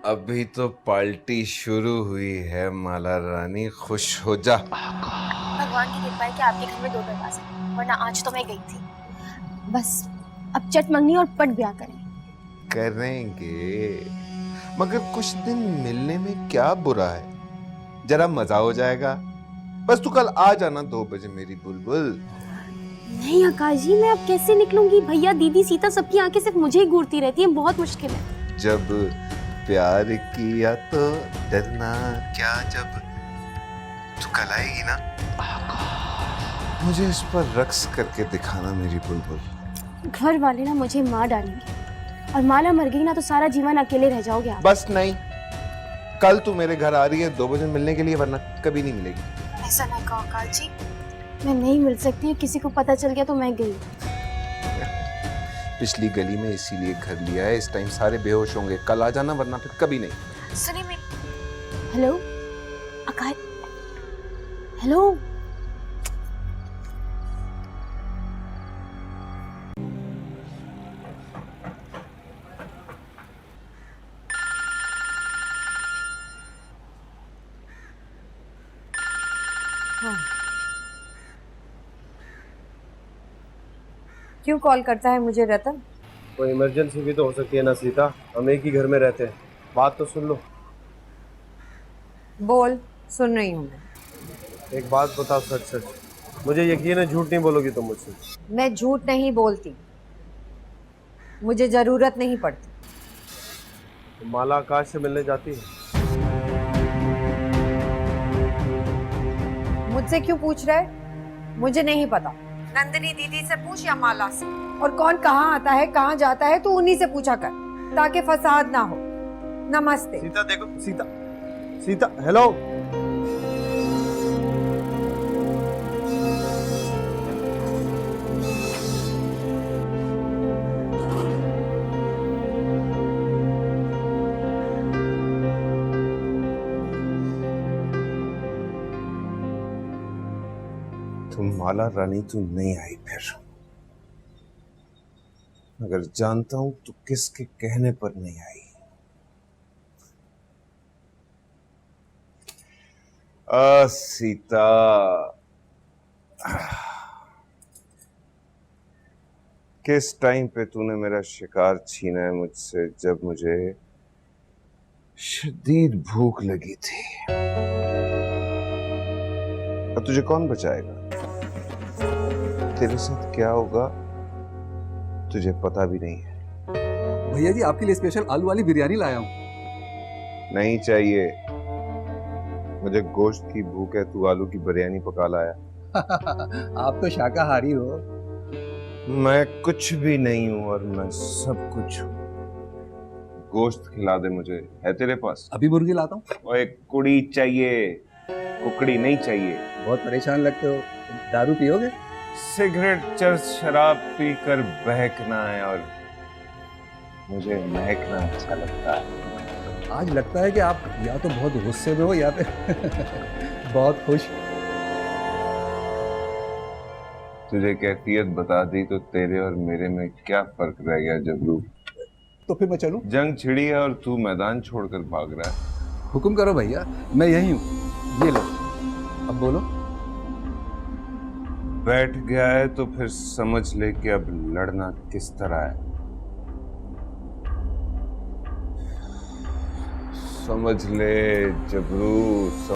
अभी तो पार्टी शुरू हुई है माला रानी, खुश हो जा। भगवान की कृपा है कि आपके घर में 2 दरवाजे हैं, वरना आज तो मैं गई थी। बस अब चट मंगनी और पट ब्याह करें। करेंगे, मगर कुछ दिन मिलने में क्या बुरा है, जरा मजा हो जाएगा। बस तू कल आ जाना 2 बजे मेरी बुलबुल। नहीं आकाश जी, मैं अब कैसे निकलूंगी? भैया, दीदी, सीता, सबकी आंखें सिर्फ मुझे ही घूरती रहती हैं, बहुत मुश्किल है। जब प्यार किया तो डरना क्या, जब तू कल आएगी ना मुझे इस पर रक्स करके दिखाना मेरी बुलबुल। घर वाले ना मुझे मार डालेंगे और माला मर गई ना तो सारा जीवन अकेले रह जाओगे आप। बस नहीं, कल तू मेरे घर आ रही है 2 बजे मिलने के लिए, वरना कभी नहीं मिलेगी। ऐसा ना कहो आकाश जी, मैं नहीं मिल सकती। किसी को पता चल गया तो मैं गई। पिछली गली में इसीलिए घर लिया है, इस टाइम सारे बेहोश होंगे। कल आ जाना, वरना फिर कभी नहीं। सुनिए मेरी। हेलो आकाश, हेलो। हाँ। क्यों कॉल करता है मुझे रतन? कोई इमरजेंसी भी तो हो सकती है ना सीता, हम एक ही घर में रहते हैं। बात तो सुन लो। बोल, सुन रही हूँ मैं। एक बात बताओ सच सच, मुझे यकीन है झूठ नहीं बोलोगी तुम मुझसे। मैं झूठ नहीं बोलती, मुझे जरूरत नहीं पड़ती। तो माला आकाश से मिलने जाती है? मुझसे क्यों पूछ रहा है? मुझे नहीं पता। नंदिनी दीदी से पूछ या माला से। और कौन कहाँ आता है कहाँ जाता है तो उन्हीं से पूछा कर, ताकि फसाद ना हो। नमस्ते। सीता देखो, सीता सीता हेलो। तुम माला रानी, तू नहीं आई फिर। अगर जानता हूं तो किसके कहने पर नहीं आई। सीता, किस टाइम पे तूने मेरा शिकार छीना है मुझसे, जब मुझे शदीद भूख लगी थी। अब तुझे कौन बचाएगा? तेरे साथ क्या होगा तुझे पता भी नहीं है। भैया जी, आपके लिए स्पेशल आलू वाली बिरयानी लाया हूँ। नहीं चाहिए, मुझे गोश्त की भूख है। तू आलू की बिरयानी पका लाया। आप तो शाकाहारी हो। मैं कुछ भी नहीं हूं और मैं सब कुछ हूं। गोश्त खिला दे मुझे, है तेरे पास? अभी मुर्गी लाता हूँ। और एक कुड़ी चाहिए, कुकड़ी नहीं चाहिए। बहुत परेशान लगते हो, दारू पियोगे? सिगरेट चर्च शराब पीकर बहकना है और मुझे महकना अच्छा लगता है। आज लगता है कि आप या तो बहुत गुस्से में हो या फिर बहुत खुश। तुझे कैफियत बता दी तो तेरे और मेरे में क्या फर्क रह गया जबरू? तो फिर मैं चलूं? जंग छिड़ी है और तू मैदान छोड़कर भाग रहा है। हुक्म करो भैया, मैं यही हूँ। ये लो, अब बोलो। बैठ गया है तो फिर समझ ले कि अब लड़ना किस तरह है। समझ ले जबरू।